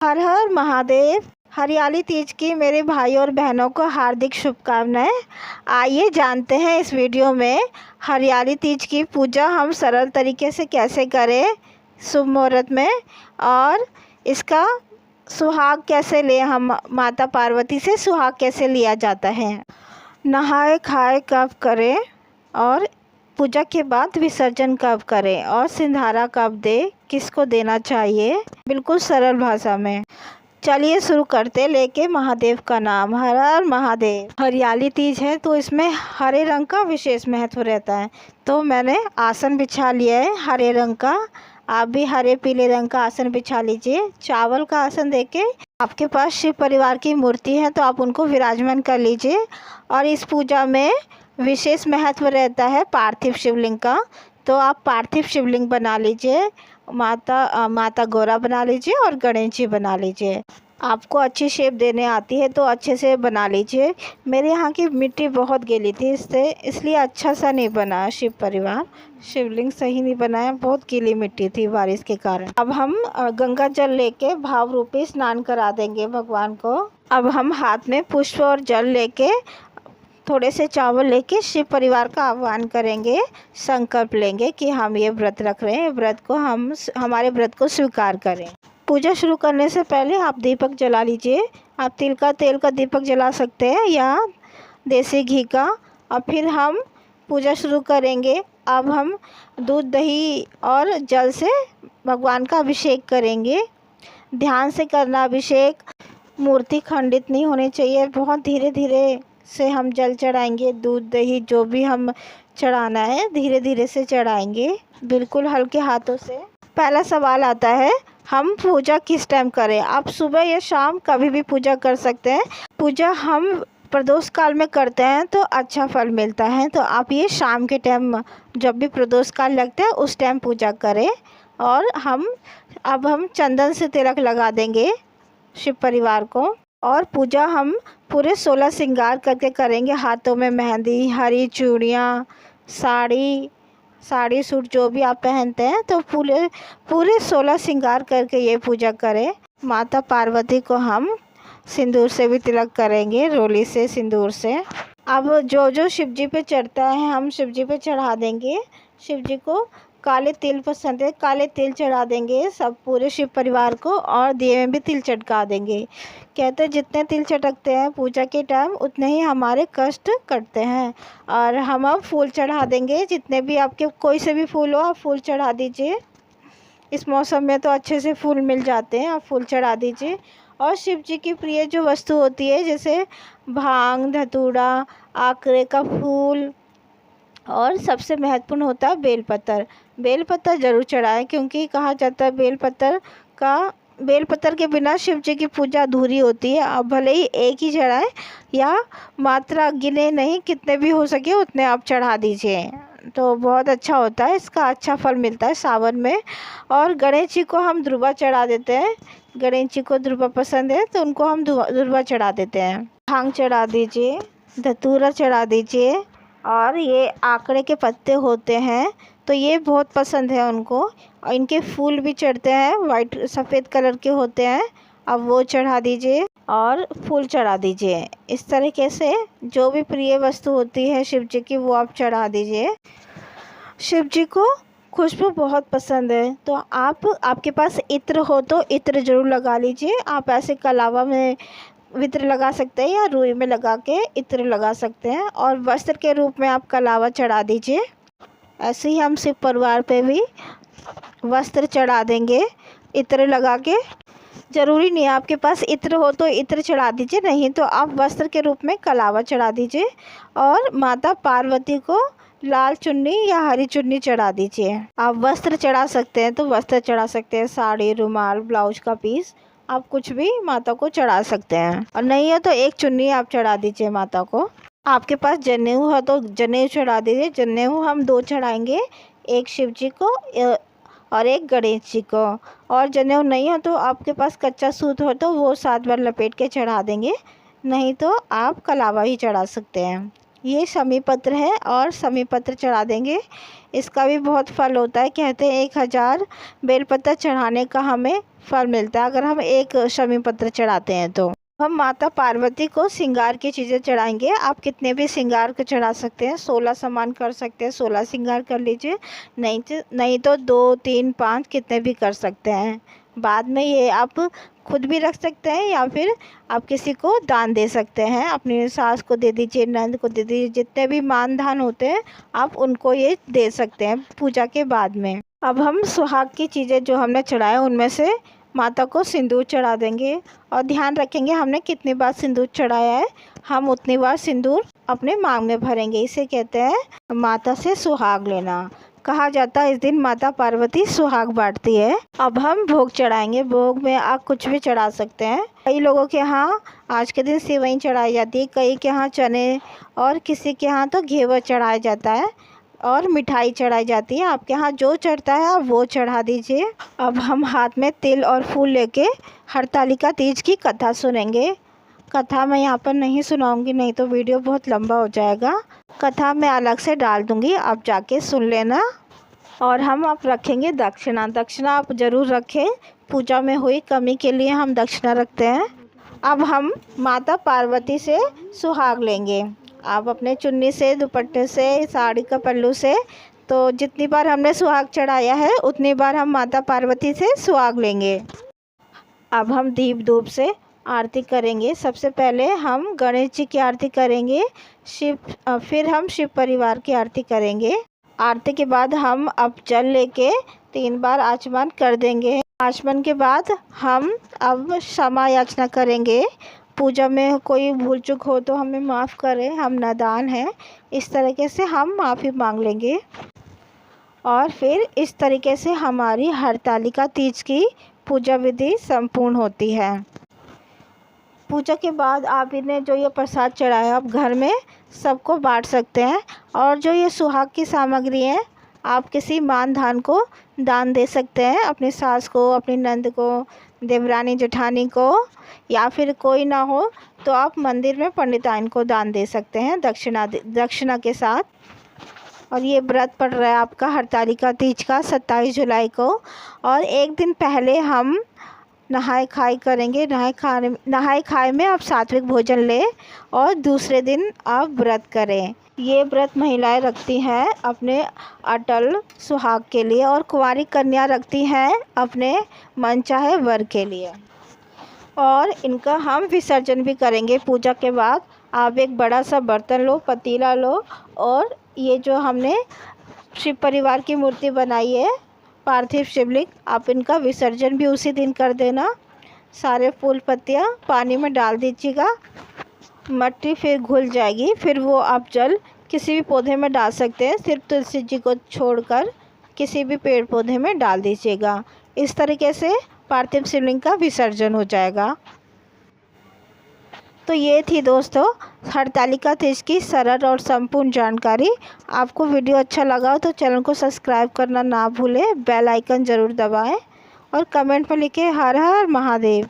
हर हर महादेव। हरियाली तीज की मेरे भाई और बहनों को हार्दिक शुभकामनाएं। आइए जानते हैं इस वीडियो में हरियाली तीज की पूजा हम सरल तरीके से कैसे करें शुभ मुहूर्त में, और इसका सुहाग कैसे लें, हम माता पार्वती से सुहाग कैसे लिया जाता है, नहाए खाए कब करें, और पूजा के बाद विसर्जन कब करें, और सिंधारा कब दे, किसको देना चाहिए, बिल्कुल सरल भाषा में। चलिए शुरू करते। लेके महादेव का नाम। हर हर महादेव। हरियाली तीज है तो इसमें हरे रंग का विशेष महत्व रहता है, तो मैंने आसन बिछा लिया है हरे रंग का। आप भी हरे पीले रंग का आसन बिछा लीजिए। चावल का आसन देके, आपके पास शिव परिवार की मूर्ति है तो आप उनको विराजमान कर लीजिए। और इस पूजा में विशेष महत्व रहता है पार्थिव शिवलिंग का, तो आप पार्थिव शिवलिंग बना लीजिए। माता गौरा बना लीजिए और गणेश जी बना लीजिए। आपको अच्छी शेप देने आती है तो अच्छे से बना लीजिए। मेरे यहाँ की मिट्टी बहुत गीली थी, इसलिए अच्छा सा नहीं बना शिव परिवार। शिवलिंग सही नहीं बनाया, बहुत गीली मिट्टी थी बारिश के कारण। अब हम गंगा जल लेके भाव रूपी स्नान करा देंगे भगवान को। अब हम हाथ में पुष्प और जल लेके, थोड़े से चावल लेके शिव परिवार का आह्वान करेंगे। संकल्प लेंगे कि हम ये व्रत रख रहे हैं, व्रत को हमारे व्रत को स्वीकार करें। पूजा शुरू करने से पहले आप दीपक जला लीजिए। आप तिल का तेल का दीपक जला सकते हैं या देसी घी का। और फिर हम पूजा शुरू करेंगे। अब हम दूध दही और जल से भगवान का अभिषेक करेंगे। ध्यान से करना अभिषेक। मूर्ति खंडित नहीं होनी चाहिए, बहुत धीरे धीरे से हम जल चढ़ाएंगे। दूध दही जो भी हम चढ़ाना है धीरे धीरे से चढ़ाएंगे, बिल्कुल हल्के हाथों से। पहला सवाल आता है, हम पूजा किस टाइम करें? आप सुबह या शाम कभी भी पूजा कर सकते हैं। पूजा हम प्रदोष काल में करते हैं तो अच्छा फल मिलता है, तो आप ये शाम के टाइम जब भी प्रदोष काल लगता है उस टाइम पूजा करें। और अब हम चंदन से तिलक लगा देंगे शिव परिवार को। और पूजा हम पूरे 16 श्रृंगार करके करेंगे। हाथों में मेहंदी, हरी चूड़ियाँ, साड़ी सूट जो भी आप पहनते हैं, तो पूरे 16 श्रृंगार करके ये पूजा करें। माता पार्वती को हम सिंदूर से भी तिलक करेंगे, रोली से, सिंदूर से। अब जो शिव जी पे चढ़ता है हम शिव जी पे चढ़ा देंगे। शिव जी को काले तिल पसंद है, काले तिल चढ़ा देंगे सब पूरे शिव परिवार को, और दिए में भी तिल चटका देंगे। कहते हैं जितने तिल चटकते हैं पूजा के टाइम उतने ही हमारे कष्ट कटते हैं। और हम अब फूल चढ़ा देंगे। जितने भी आपके कोई से भी फूल हो आप फूल चढ़ा दीजिए। इस मौसम में तो अच्छे से फूल मिल जाते हैं, आप फूल चढ़ा दीजिए। और शिव जी की प्रिय जो वस्तु होती है जैसे भांग, धतूरा, आकरे का फूल, और सबसे महत्वपूर्ण होता है बेलपत्र। बेलपत्र जरूर चढ़ाएं, क्योंकि कहा जाता है बेलपत्र के बिना शिव जी की पूजा अधूरी होती है। आप भले ही एक ही चढ़ाएं या मात्रा गिने नहीं, कितने भी हो सके उतने आप चढ़ा दीजिए, तो बहुत अच्छा होता है, इसका अच्छा फल मिलता है सावन में। और गणेश जी को हम ध्रुवा चढ़ा देते हैं। गणेश जी को ध्रुवा पसंद है तो उनको हम ध्रुवा चढ़ा देते हैं। भांग चढ़ा दीजिए, धतूरा चढ़ा दीजिए, और ये आकड़े के पत्ते होते हैं तो ये बहुत पसंद है उनको। और इनके फूल भी चढ़ते हैं, वाइट सफ़ेद कलर के होते हैं, अब वो चढ़ा दीजिए और फूल चढ़ा दीजिए। इस तरीके से जो भी प्रिय वस्तु होती है शिव जी की वो आप चढ़ा दीजिए। शिव जी को खुशबू बहुत पसंद है, तो आपके पास इत्र हो तो इत्र ज़रूर लगा लीजिए। आप ऐसे कलावा में इत्र लगा सकते हैं या रुई में लगा के इत्र लगा सकते हैं। और वस्त्र के रूप में आप कलावा चढ़ा दीजिए। ऐसे ही हम शिव परिवार पे भी वस्त्र चढ़ा देंगे इत्र लगा के। ज़रूरी नहीं है आपके पास इत्र हो तो इत्र चढ़ा दीजिए, नहीं तो आप वस्त्र के रूप में कलावा चढ़ा दीजिए। और माता पार्वती को लाल चुन्नी या हरी चुन्नी चढ़ा दीजिए। आप वस्त्र चढ़ा सकते हैं तो वस्त्र चढ़ा सकते हैं, साड़ी, रुमाल, ब्लाउज का पीस, आप कुछ भी माता को चढ़ा सकते हैं। और नहीं है तो एक चुन्नी आप चढ़ा दीजिए माता को। आपके पास जनेऊ है तो जनेऊ चढ़ा दीजिए। जनेऊ हम 2 चढ़ाएंगे, एक शिव जी को और एक गणेश जी को। और जनेऊ नहीं हो तो आपके पास कच्चा सूत हो तो वो 7 बार लपेट के चढ़ा देंगे, नहीं तो आप कलावा ही चढ़ा सकते हैं। ये शमी पत्र है और शमी पत्र चढ़ा देंगे। इसका भी बहुत फल होता है, कहते हैं 1000 बेलपत्र चढ़ाने का हमें फल मिलता है अगर हम एक शमी पत्र चढ़ाते हैं तो। हम माता पार्वती को श्रृंगार की चीज़ें चढ़ाएंगे। आप कितने भी श्रृंगार को चढ़ा सकते हैं, 16 सामान कर सकते हैं, 16 श्रृंगार कर लीजिए, नहीं तो 2, 3, 5 कितने भी कर सकते हैं। बाद में ये आप खुद भी रख सकते हैं या फिर आप किसी को दान दे सकते हैं, अपनी सास को दे दीजिए, नंद को दे दीजिए, जितने भी मान धान होते हैं आप उनको ये दे सकते हैं पूजा के बाद में। अब हम सुहाग की चीज़ें जो हमने चढ़ाए उनमें से माता को सिंदूर चढ़ा देंगे और ध्यान रखेंगे हमने कितनी बार सिंदूर चढ़ाया है, हम उतनी बार सिंदूर अपने मांग में भरेंगे। इसे कहते हैं माता से सुहाग लेना। कहा जाता है इस दिन माता पार्वती सुहाग बांटती है। अब हम भोग चढ़ाएंगे। भोग में आप कुछ भी चढ़ा सकते हैं। कई लोगों के यहाँ आज के दिन सेवई चढ़ाई जाती है, कई के यहाँ चने और किसी के यहाँ तो घेवर चढ़ाया जाता है और मिठाई चढ़ाई जाती है। आपके यहाँ जो चढ़ता है आप वो चढ़ा दीजिए। अब हम हाथ में तिल और फूल लेके हरतालिका तीज की कथा सुनेंगे। कथा मैं यहाँ पर नहीं सुनाऊंगी, नहीं तो वीडियो बहुत लंबा हो जाएगा। कथा मैं अलग से डाल दूंगी, आप जाके सुन लेना। और हम अब रखेंगे दक्षिणा। दक्षिणा आप ज़रूर रखें, पूजा में हुई कमी के लिए हम दक्षिणा रखते हैं। अब हम माता पार्वती से सुहाग लेंगे। आप अपने चुन्नी से, दुपट्टे से, साड़ी का पल्लू से, तो जितनी बार हमने सुहाग चढ़ाया है उतनी बार हम माता पार्वती से सुहाग लेंगे। अब हम दीप धूप से आरती करेंगे। सबसे पहले हम गणेश जी की आरती करेंगे, फिर हम शिव परिवार की आरती करेंगे। आरती के बाद हम अब जल लेके 3 बार आचमन कर देंगे। आचमन के बाद हम अब क्षमा याचना करेंगे। पूजा में कोई भूल चूक हो तो हमें माफ़ करें, हम नादान हैं, इस तरीके से हम माफ़ी मांग लेंगे। और फिर इस तरीके से हमारी हरतालिका तीज की पूजा विधि संपूर्ण होती है। पूजा के बाद आप इन्हें जो ये प्रसाद चढ़ाया आप घर में सबको बांट सकते हैं। और जो ये सुहाग की सामग्री है आप किसी मान धान को दान दे सकते हैं, अपनी सास को, अपनी नंद को, देवरानी जेठानी को, या फिर कोई ना हो तो आप मंदिर में पंडिताइन को दान दे सकते हैं दक्षिणा के साथ। और ये व्रत पड़ रहा है आपका हरतालिका तीज का 27 जुलाई को। और एक दिन पहले हम नहाए खाए करेंगे। नहाए खाए में आप सात्विक भोजन लें और दूसरे दिन आप व्रत करें। ये व्रत महिलाएं रखती हैं अपने अटल सुहाग के लिए और कुंवारी कन्या रखती हैं अपने मनचाहे वर के लिए। और इनका हम विसर्जन भी करेंगे पूजा के बाद। आप एक बड़ा सा बर्तन लो, पतीला लो, और ये जो हमने शिव परिवार की मूर्ति बनाई है, पार्थिव शिवलिंग, आप इनका विसर्जन भी उसी दिन कर देना। सारे फूल पत्तियाँ पानी में डाल दीजिएगा, मट्टी फिर घुल जाएगी, फिर वो आप जल किसी भी पौधे में डाल सकते हैं, सिर्फ तुलसी जी को छोड़कर किसी भी पेड़ पौधे में डाल दीजिएगा। इस तरीके से पार्थिव शिवलिंग का विसर्जन हो जाएगा। तो ये थी दोस्तों हरतालिका तीज की सरल और संपूर्ण जानकारी। आपको वीडियो अच्छा लगा हो तो चैनल को सब्सक्राइब करना ना भूलें, बेल आइकन ज़रूर दबाएं और कमेंट में लिखें हर हर महादेव।